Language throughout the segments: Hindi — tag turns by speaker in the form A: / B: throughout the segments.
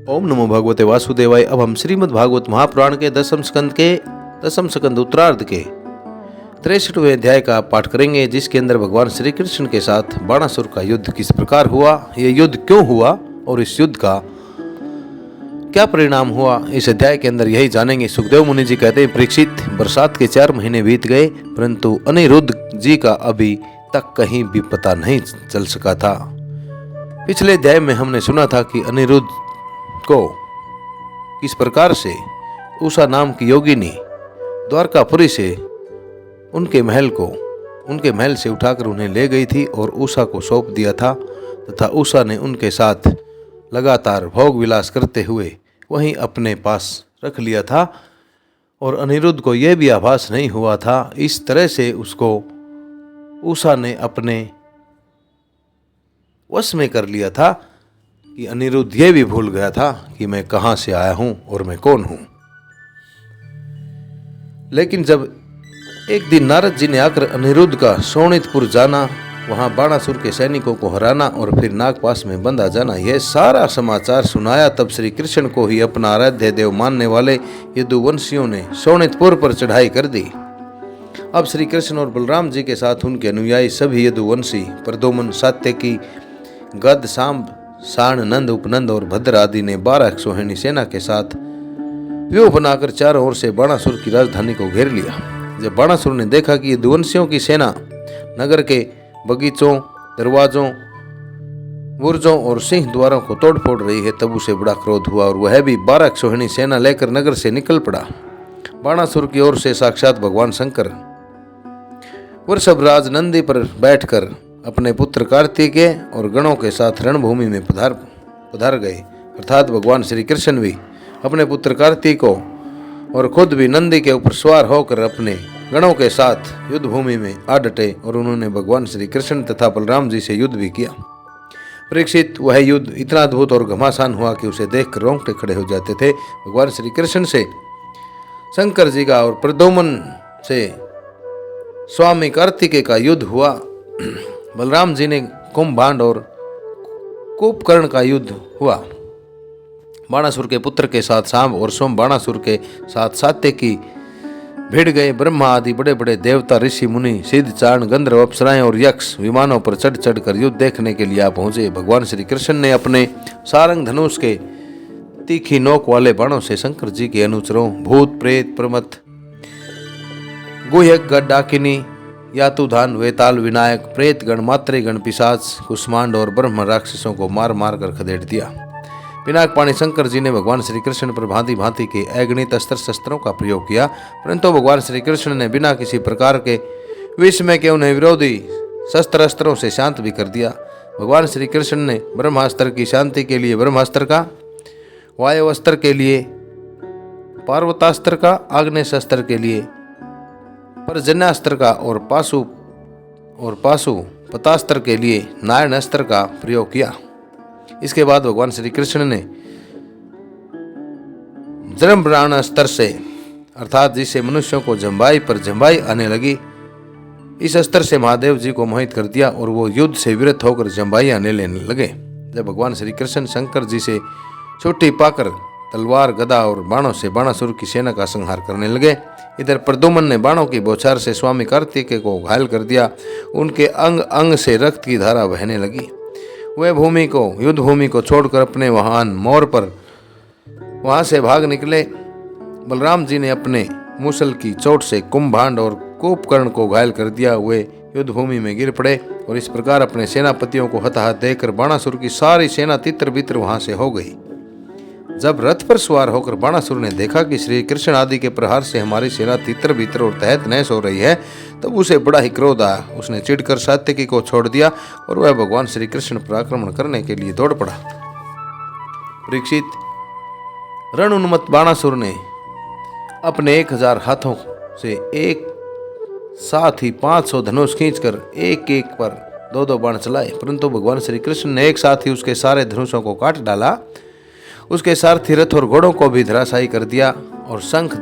A: ओम नमो भगवते वासुदेवाय। अब हम श्रीमद् भागवत महापुराण के दसम स्कंद उत्तरार्ध के 63वें अध्याय का पाठ करेंगे, जिसके अंदर भगवान श्री कृष्ण के साथ बाणासुर का युद्ध किस प्रकार हुआ, यह युद्ध क्यों हुआ और इस युद्ध का क्या परिणाम हुआ, इस अध्याय के अंदर यही जानेंगे। सुखदेव मुनि जी कहते हैं, परीक्षित, बरसात के 4 महीने बीत गए, परंतु अनिरुद्ध जी का अभी तक कहीं भी पता नहीं चल सका था। पिछले अध्याय में हमने सुना था कि अनिरुद्ध को किस प्रकार से उषा नाम की योगिनी द्वारकापुरी से उनके महल से उठाकर उन्हें ले गई थी और उषा को सौंप दिया था, तथा उषा ने उनके साथ लगातार भोग विलास करते हुए वहीं अपने पास रख लिया था और अनिरुद्ध को यह भी आभास नहीं हुआ था। इस तरह से उसको उषा ने अपने वश में कर लिया था कि अनिरुद्ध यह भी भूल गया था कि मैं कहाँ से आया हूँ और मैं कौन हूँ। लेकिन जब एक दिन नारद जी ने आकर अनिरुद्ध का शोणितपुर जाना, वहाँ बाणासुर के सैनिकों को हराना और फिर नागपाश में बंधा जाना, यह सारा समाचार सुनाया, तब श्री कृष्ण को ही अपना आराध्य देव मानने वाले यदुवंशियों ने शोणितपुर पर चढ़ाई कर दी। अब श्री कृष्ण और बलराम जी के साथ उनके अनुयायी सभी यदुवंशी प्रद्युम्न, सात्यकी, गद, सांब, साण, नंद, उपनंद और भद्र आदि ने 12 अक्षौहिणी सेना के साथ व्यूह बनाकर चारों ओर से बाणासुर की राजधानी को घेर लिया। जब बाणासुर ने देखा कि यदुवंशियों की सेना नगर के बगीचों, दरवाजों, बुर्जों और सिंह द्वारों को तोड़ फोड़ रही है, तब उसे बड़ा क्रोध हुआ और वह भी 12 अक्षौहिणी सेना लेकर नगर से निकल पड़ा। बाणासुर की ओर से साक्षात भगवान शंकर वृषभराज नंदी पर बैठकर अपने पुत्र कार्तिकेय और गणों के साथ रणभूमि में पधार गए। अर्थात भगवान श्री कृष्ण भी अपने पुत्र कार्तिक को और खुद भी नंदी के ऊपर सवार होकर अपने गणों के साथ युद्ध भूमि में आ डटे और उन्होंने भगवान श्री कृष्ण तथा बलराम जी से युद्ध भी किया। परीक्षित, वह युद्ध इतना अद्भुत और घमासान हुआ कि उसे देखकर रोंगटे खड़े हो जाते थे। भगवान श्री कृष्ण से शंकर जी का और प्रद्युम्न से स्वामी कार्तिकेय का युद्ध हुआ। बलराम जी ने कुंभभांड और कुंभकर्ण का युद्ध हुआ। बाणासुर के पुत्र के साथ सांब और सोम बाणासुर के साथ सात्यकी भिड़ गए। ब्रह्मा आदि बड़े बड़े देवता, ऋषि, मुनि, सिद्ध, चारण, गंधर्व, अप्सराएं और यक्ष विमानों पर चढ़ चढ़ कर युद्ध देखने के लिए आ पहुंचे। भगवान श्री कृष्ण ने अपने सारंग धनुष के तीखी नोक वाले बाणों से शंकर जी के अनुचरों भूत, प्रेत, प्रमथ, गुह्यक, डाकिनी, यातुधान, वेताल, विनायक, प्रेत गण, मातृगण, पिशाच, कुष्मांड और ब्रह्म राक्षसों को मार मार कर खदेड़ दिया। पिनाकपाणी शंकर जी ने भगवान श्री कृष्ण पर भांति भांति के अगणित अस्त्र शस्त्रों का प्रयोग किया, परंतु भगवान श्री कृष्ण ने बिना किसी प्रकार के विस्मय के उन्हें विरोधी शस्त्र अस्त्रों से शांत भी कर दिया। भगवान श्री कृष्ण ने ब्रह्मास्त्र की शांति के लिए ब्रह्मास्त्र का, वायुअस्त्र के लिए पार्वतास्त्र का, आग्नेयास्त्र के लिए पर्जन्यास्त्र का और पाशुपतास्त्र के लिए नारायण अस्त्र का प्रयोग किया। इसके बाद भगवान श्री कृष्ण ने जरम्ब्राण अस्त्र से, अर्थात जिससे मनुष्यों को जम्बाई पर जम्बाई आने लगी, इस अस्त्र से महादेव जी को मोहित कर दिया और वो युद्ध से विरत होकर जम्बाई आने लेने लगे। जब भगवान श्री कृष्ण शंकर जी से छुट्टी पाकर तलवार, गदा और बाणों से बाणासुर की सेना का संहार करने लगे, इधर प्रद्युम्न ने बाणों की बौछार से स्वामी कार्तिकेय को घायल कर दिया। उनके अंग अंग से रक्त की धारा बहने लगी। वे युद्ध भूमि को छोड़कर अपने वाहन मोर पर वहां से भाग निकले। बलराम जी ने अपने मूसल की चोट से कुंभभांड और कुंभकर्ण को घायल कर दिया। वे युद्ध भूमि में गिर पड़े और इस प्रकार अपने सेनापतियों को हताहत देखकर बाणासुर की सारी सेना तितर बितर वहां से हो गई। जब रथ पर सवार होकर बाणासुर ने देखा कि श्री कृष्ण आदि के प्रहार से हमारी सेना तितर बितर और तहत नहस हो रही है, तब उसे बड़ा ही क्रोध आया। उसने चिढ़कर सात्यकी को छोड़ दिया और वह भगवान श्री कृष्ण पर आक्रमण करने के लिए दौड़ पड़ा। परीक्षित, रण उन्मत्त बाणासुर ने अपने 1000 हाथों से एक साथ ही 500 धनुष खींचकर एक एक पर 2-2 बाण चलाए, परंतु भगवान श्री कृष्ण ने एक साथ ही उसके सारे धनुषों को काट डाला। उसके सारथी, रथ और घोड़ों को भी धराशायी कर दिया और शंख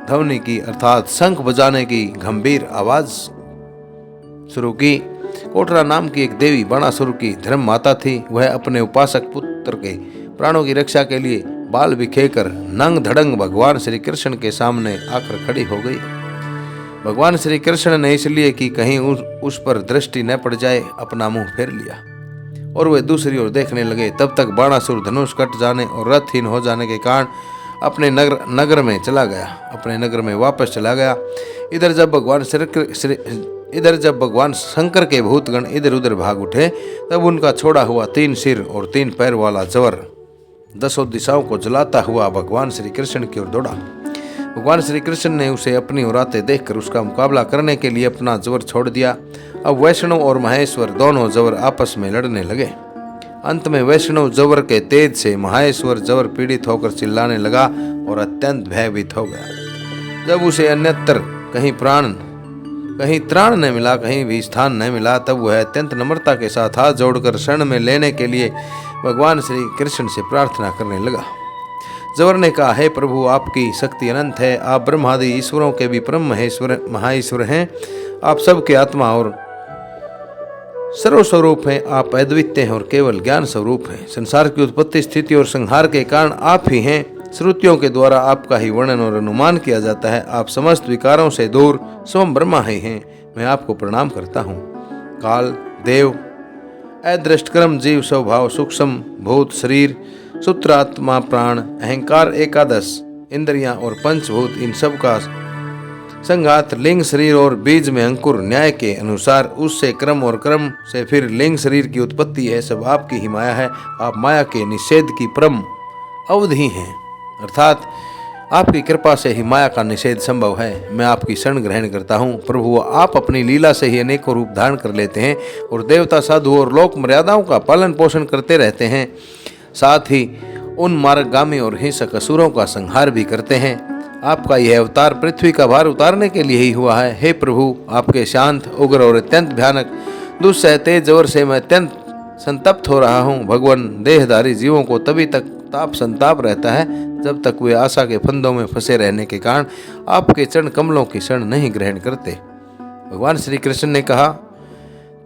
A: ध्वनि की, अर्थात शंख बजाने की गंभीर आवाज शुरू की। कोटरा नाम की एक देवी बाणासुर की धर्म माता थी। वह अपने उपासक पुत्र के प्राणों की रक्षा के लिए बाल बिखेकर नंग धड़ंग भगवान श्री कृष्ण के सामने आकर खड़ी हो गई। भगवान श्री कृष्ण ने इसलिए कि कहीं उस पर दृष्टि न पड़ जाए अपना मुंह फेर लिया और वे दूसरी ओर देखने लगे। तब तक बाणासुर धनुष कट जाने और रथहीन हो जाने के कारण अपने नगर में चला गया, अपने नगर में वापस चला गया। इधर जब भगवान शंकर के भूतगण इधर उधर भाग उठे तब उनका छोड़ा हुआ 3 सिर और 3 पैर वाला जवर 10 दिशाओं को जलाता हुआ भगवान श्री कृष्ण की ओर दौड़ा। भगवान श्री कृष्ण ने उसे अपनी ओर आते देखकर उसका मुकाबला करने के लिए अपना जवर छोड़ दिया। अब वैष्णव और महेश्वर दोनों जवर आपस में लड़ने लगे। अंत में वैष्णव जवर के तेज से महेश्वर जवर पीड़ित होकर चिल्लाने लगा और अत्यंत भयभीत हो गया। जब उसे अन्यत्र कहीं त्राण न मिला, कहीं भी स्थान न मिला, तब वह अत्यंत नम्रता के साथ हाथ जोड़कर शरण में लेने के लिए भगवान श्री कृष्ण से प्रार्थना करने लगा। जवर ने कहा, हे प्रभु, आपकी शक्ति अनंत है, आप ब्रह्मादि ईश्वरों के भी परम महाईश्वर हैं, आप सबके आत्मा और सर्वस्वरूप हैं, आप अद्वितीय हैं और केवल ज्ञान स्वरूप हैं। संसार की उत्पत्ति, स्थिति और संहार के कारण आप ही हैं। श्रुतियों के द्वारा आपका ही वर्णन और अनुमान किया जाता है। आप समस्त विकारों से दूर स्वयं ब्रह्मा ही हैं। मैं आपको प्रणाम करता हूँ। काल, देव, अदृष्ट क्रम, जीव, स्वभाव, सूक्ष्म भूत, शरीर, सूत्रात्मा, प्राण, अहंकार, एकादश इंद्रियां और पंचभूत, इन सब का संघात, लिंग शरीर और बीज में अंकुर, न्याय के अनुसार उससे क्रम और क्रम से फिर लिंग शरीर की उत्पत्ति है, सब आपकी ही माया है। आप माया के निषेध की परम अवधि हैं, अर्थात आपकी कृपा से ही माया का निषेध संभव है। मैं आपकी शरण ग्रहण करता हूँ। प्रभु, आप अपनी लीला से ही अनेकों रूप धारण कर लेते हैं और देवता, साधु और लोक मर्यादाओं का पालन पोषण करते रहते हैं। साथ ही उन मार्गगामी और हिंसक असुरों का संहार भी करते हैं। आपका यह अवतार पृथ्वी का भार उतारने के लिए ही हुआ है। हे प्रभु, आपके शांत, उग्र और अत्यंत भयानक दुस्सह तेज जवर से मैं अत्यंत संतप्त हो रहा हूँ। भगवान देहधारी जीवों को तभी तक ताप संताप रहता है जब तक वे आशा के फंदों में फंसे रहने के कारण आपके चरण कमलों की शरण नहीं ग्रहण करते। भगवान श्री कृष्ण ने कहा,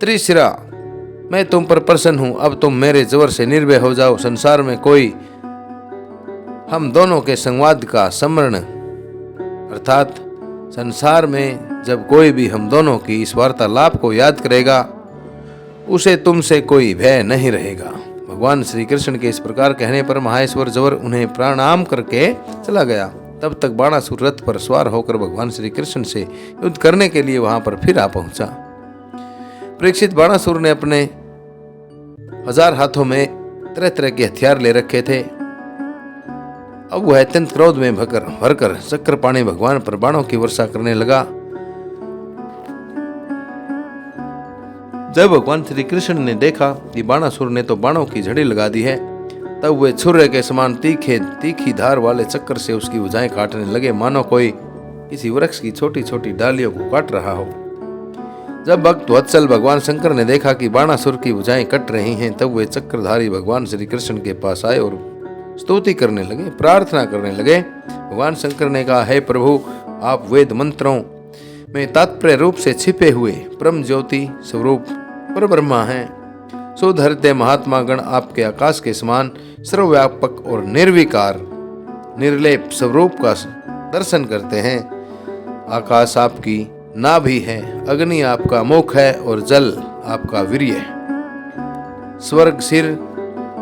A: त्रिशिरा, मैं तुम पर प्रसन्न हूँ। अब तुम मेरे जवर से निर्भय हो जाओ। संसार में कोई हम दोनों के संवाद का स्मरण, अर्थात संसार में जब कोई भी हम दोनों की इस वार्तालाप को याद करेगा उसे तुमसे कोई भय नहीं रहेगा। भगवान श्री कृष्ण के इस प्रकार कहने पर महेश्वर जवर उन्हें प्रणाम करके चला गया। तब तक बाणासुर रथ पर सवार होकर भगवान श्री कृष्ण से युद्ध करने के लिए वहां पर फिर आ पहुंचा। परीक्षित, बाणासुर ने अपने 1000 हाथों में तरह तरह के हथियार ले रखे थे। अब वह अत्यंत क्रोध में भरकर चक्रपाणी भगवान पर बाणों की वर्षा करने लगा। जब भगवान श्री कृष्ण ने देखा कि बाणासुर ने तो बाणों की झड़ी लगा दी है, तब वे छुरे के समान तीखी धार वाले चक्कर से उसकी भुजाएं काटने लगे, मानो कोई किसी वृक्ष की छोटी छोटी डालियों को काट रहा हो। जब भक्त वत्सल भगवान शंकर ने देखा कि बाणासुर की भुजाएं कट रही हैं, तब वे चक्रधारी भगवान श्री कृष्ण के पास आए और स्तुति करने लगे, प्रार्थना करने लगे। भगवान शंकर ने कहा, हे प्रभु, आप वेद मंत्रों में तात्पर्य रूप से छिपे हुए परम ज्योति स्वरूप पर ब्रह्मा हैं। शुद्ध हृदय महात्मा गण आपके आकाश के समान सर्वव्यापक और निर्विकार निर्लेप स्वरूप का दर्शन करते हैं। आकाश आपकी नाभि है, अग्नि आपका मुख है और जल आपका वीर्य। स्वर्ग सिर,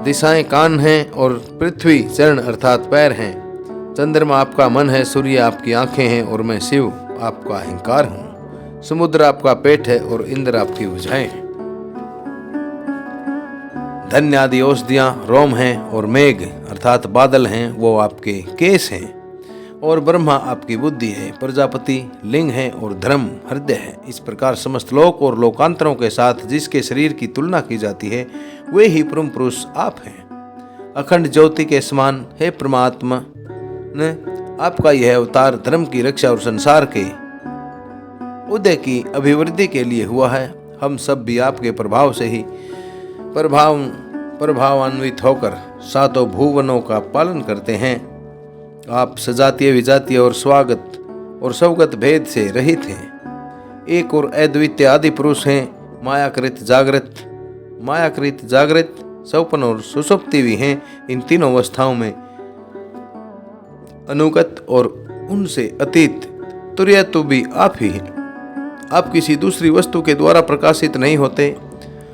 A: दिशाएं कान हैं और पृथ्वी चरण अर्थात पैर हैं। चंद्रमा आपका मन है, सूर्य आपकी आंखें हैं और मैं शिव आपका अहंकार हूँ। समुद्र आपका पेट है और इंद्र आपकी भुजाएं। धन्य आदि औषधियां रोम हैं और मेघ अर्थात बादल हैं, वो आपके केस हैं। और ब्रह्मा आपकी बुद्धि है, प्रजापति लिंग है और धर्म हृदय है। इस प्रकार समस्त लोक और लोकांतरों के साथ जिसके शरीर की तुलना की जाती है वे ही परम पुरुष आप हैं। अखंड ज्योति के समान हे परमात्मा ने आपका यह अवतार धर्म की रक्षा और संसार के उदय की अभिवृद्धि के लिए हुआ है। हम सब भी आपके प्रभाव से ही प्रभावान्वित होकर सातों भुवनों का पालन करते हैं। आप सजातीय विजातीय और स्वागत और सवगत भेद से रहित हैं। एक और अद्वितीय आदि पुरुष हैं। मायाकृत जागृत स्वप्न और सुषुप्ति भी हैं। इन तीनों अवस्थाओं में अनुगत और उनसे अतीत तुर्य तो भी आप ही हैं। आप किसी दूसरी वस्तु के द्वारा प्रकाशित नहीं होते,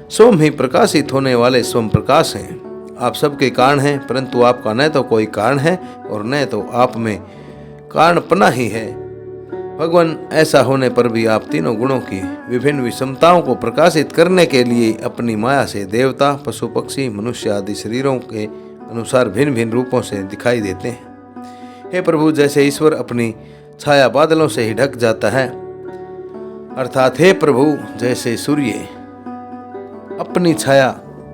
A: स्वयं ही प्रकाशित होने वाले स्वयं प्रकाश हैं। आप सबके कारण हैं, परंतु आपका न तो कोई कारण है और न तो आप में कारणपना ही है। भगवान, ऐसा होने पर भी आप तीनों गुणों की विभिन्न विषमताओं को प्रकाशित करने के लिए अपनी माया से देवता, पशु पक्षी, मनुष्य आदि शरीरों के अनुसार भिन्न भिन्न रूपों से दिखाई देते हैं। हे प्रभु, जैसे ईश्वर अपनी छाया बादलों से ही ढक जाता है, अर्थात हे प्रभु, जैसे सूर्य अपनी छाया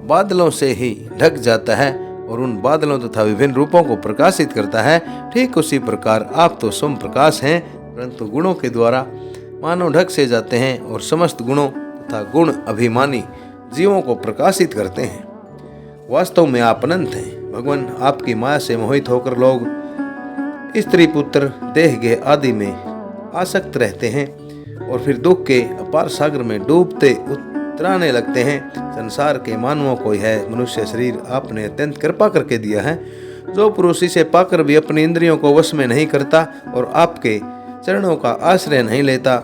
A: बादलों से ही ढक जाता है और उन बादलों तथा विभिन्न रूपों को प्रकाशित करता है, ठीक उसी प्रकार आप तो स्वयं प्रकाश हैं, परंतु गुणों के द्वारा मानव ढक से जाते हैं और समस्त गुणों तथा गुण अभिमानी जीवों को प्रकाशित करते हैं। वास्तव में आप अनंत हैं। भगवान, आपकी माया से मोहित होकर लोग स्त्री पुत्र देह गेह आदि में आसक्त रहते हैं और फिर दुख के अपार सागर में डूबते उतराने लगते हैं। संसार के मानवों को यह मनुष्य शरीर आपने अत्यंत कृपा करके दिया है। जो पुरुष इसे पाकर भी अपनी इंद्रियों को वश में नहीं करता और आपके चरणों का आश्रय नहीं लेता,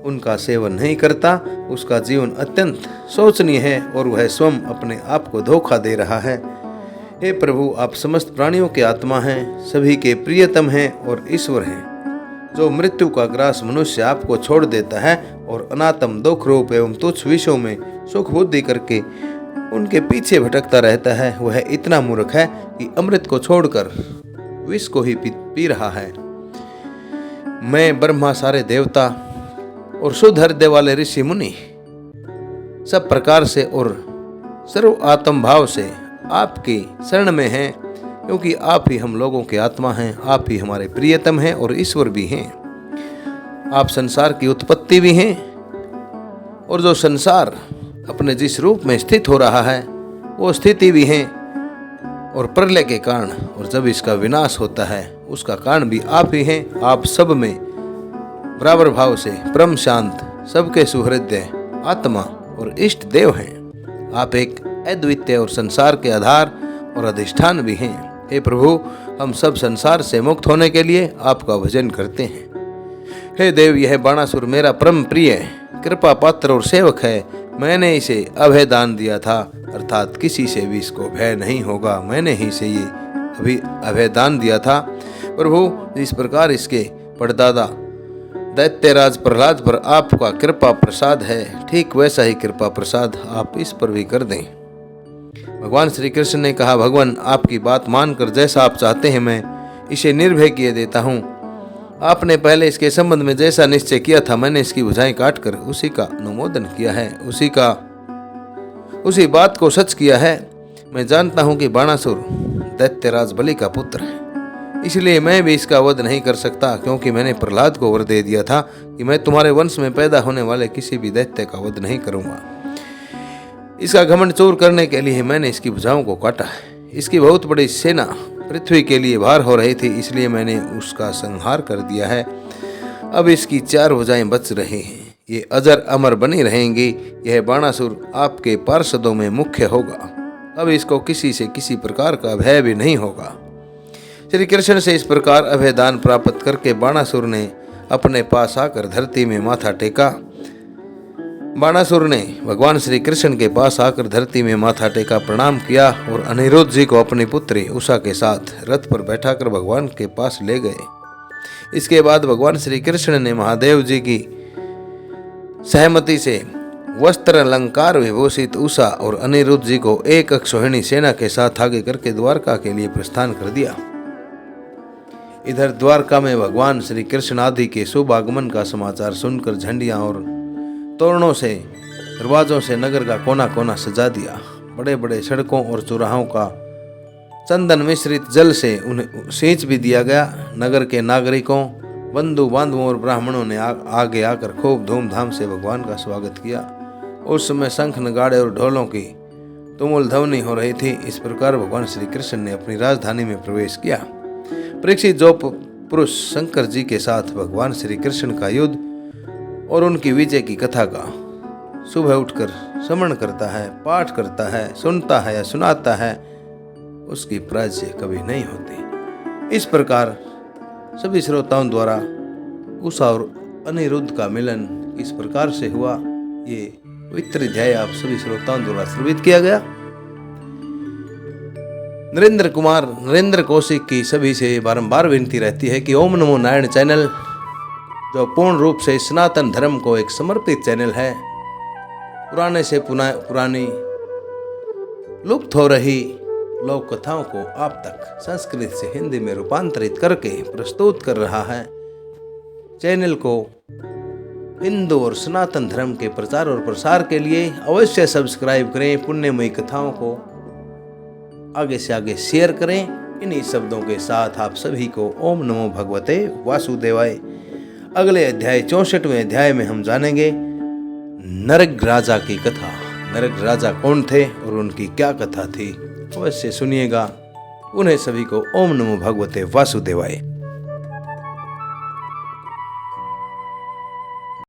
A: उनका सेवन नहीं करता, उसका जीवन अत्यंत शोचनीय है और वह स्वयं अपने आप को धोखा दे रहा है। हे प्रभु, आप समस्त प्राणियों के आत्मा हैं, सभी के प्रियतम हैं और ईश्वर हैं। जो मृत्यु का ग्रास मनुष्य आपको छोड़ देता है और अनात्म दुख रूप एवं तुच्छ विषयों में सुख बुद्धि करके उनके पीछे भटकता रहता है, वह इतना मूर्ख है कि अमृत को छोड़कर विष को ही पी रहा है। मैं, ब्रह्मा, सारे देवता और शुद्ध हृदय वाले ऋषि मुनि सब प्रकार से और सर्व आत्म भाव से आपकी शरण में हैं, क्योंकि आप ही हम लोगों के आत्मा हैं, आप ही हमारे प्रियतम हैं और ईश्वर भी हैं। आप संसार की उत्पत्ति भी हैं और जो संसार अपने जिस रूप में स्थित हो रहा है वो स्थिति भी हैं और प्रलय के कारण, और जब इसका विनाश होता है उसका कारण भी आप ही हैं। आप सब में बराबर भाव से परम शांत, सबके सुहृदय आत्मा और इष्ट देव हैं। आप एक अद्वितीय और संसार के आधार और अधिष्ठान भी हैं। हे प्रभु, हम सब संसार से मुक्त होने के लिए आपका भजन करते हैं। हे देव, यह बाणासुर मेरा परम प्रिय कृपा पात्र और सेवक है। मैंने इसे अभय दान दिया था, अर्थात किसी से भी इसको भय नहीं होगा। मैंने ही इसे ये अभी अभय दान दिया था। प्रभु, जिस प्रकार इसके परदादा दैत्यराज प्रहलाद पर आपका कृपा प्रसाद है, ठीक वैसा ही कृपा प्रसाद आप इस पर भी कर दें। भगवान श्री कृष्ण ने कहा, भगवान, आपकी बात मानकर जैसा आप चाहते हैं मैं इसे निर्भय किए देता हूँ। आपने पहले इसके संबंध में जैसा निश्चय किया था, मैंने इसकी भुजाएं काटकर उसी का अनुमोदन किया है, उसी बात को सच किया है। मैं जानता हूँ कि बाणासुर दैत्यराज बलि का पुत्र है, इसलिए मैं भी इसका वध नहीं कर सकता, क्योंकि मैंने प्रहलाद को वर दे दिया था कि मैं तुम्हारे वंश में पैदा होने वाले किसी भी दैत्य का वध नहीं करूँगा। इसका घमंड चूर करने के लिए मैंने इसकी भुजाओं को काटा है। इसकी बहुत बड़ी सेना पृथ्वी के लिए भार हो रही थी, इसलिए मैंने उसका संहार कर दिया है। अब इसकी 4 भुजाएं बच रही हैं, ये अजर अमर बनी रहेंगी। यह बाणासुर आपके पार्षदों में मुख्य होगा। अब इसको किसी से किसी प्रकार का भय भी नहीं होगा। श्री कृष्ण से इस प्रकार अभय दान प्राप्त करके बाणासुर ने अपने पास आकर धरती में माथा टेका। बाणासुर ने भगवान श्री कृष्ण के पास आकर धरती में माथा टेका, प्रणाम किया और अनिरुद्ध जी को अपनी पुत्री उषा के साथ रथ पर बैठाकर भगवान के पास ले गए। इसके बाद भगवान श्री कृष्ण ने महादेव जी की सहमति से वस्त्र अलंकार विभूषित उषा और अनिरुद्ध जी को एक अक्षौहिणी सेना के साथ आगे करके द्वारका के लिए प्रस्थान कर दिया। इधर द्वारका में भगवान श्री कृष्ण आदि के शुभ आगमन का समाचार सुनकर झंडियां और तोरणों से, दरवाजों से नगर का कोना कोना सजा दिया। बड़े बड़े सड़कों और चौराहों का चंदन मिश्रित जल से उन्हें सींच भी दिया गया। नगर के नागरिकों, बंधु बांधवों और ब्राह्मणों ने आगे आकर खूब धूमधाम से भगवान का स्वागत किया। उस समय शंख, नगाड़े और ढोलों की तुमुल ध्वनि हो रही थी। इस प्रकार भगवान श्री कृष्ण ने अपनी राजधानी में प्रवेश किया। परीक्षित जो पुरुष शंकर जी के साथ भगवान श्री कृष्ण का युद्ध और उनकी विजय की कथा का सुबह उठकर स्मरण करता है, पाठ करता है, सुनता है या सुनाता है, उसकी पराजय कभी नहीं होती। इस प्रकार सभी श्रोताओं द्वारा उषा और अनिरुद्ध का मिलन इस प्रकार से हुआ, ये पवित्र अध्याय आप सभी श्रोताओं द्वारा श्रवित किया गया। नरेंद्र कौशिक की सभी से बारंबार विनती रहती है कि ओम नमो नारायण चैनल, जो पूर्ण रूप से सनातन धर्म को एक समर्पित चैनल है, पुराने से पुरानी लुप्त हो रही लोक कथाओं को आप तक संस्कृत से हिंदी में रूपांतरित करके प्रस्तुत कर रहा है। चैनल को हिंदू और सनातन धर्म के प्रचार और प्रसार के लिए अवश्य सब्सक्राइब करें। पुण्यमयी कथाओं को आगे से आगे शेयर करें। इन्हीं शब्दों के साथ आप सभी को ओम नमो भगवते वासुदेवाय। अगले अध्याय 64वें अध्याय में हम जानेंगे नरक राजा की कथा। नरक राजा कौन थे और उनकी क्या कथा थी, अवश्य सुनिएगा। उन्हें सभी को ओम नमो भगवते वासुदेवाय।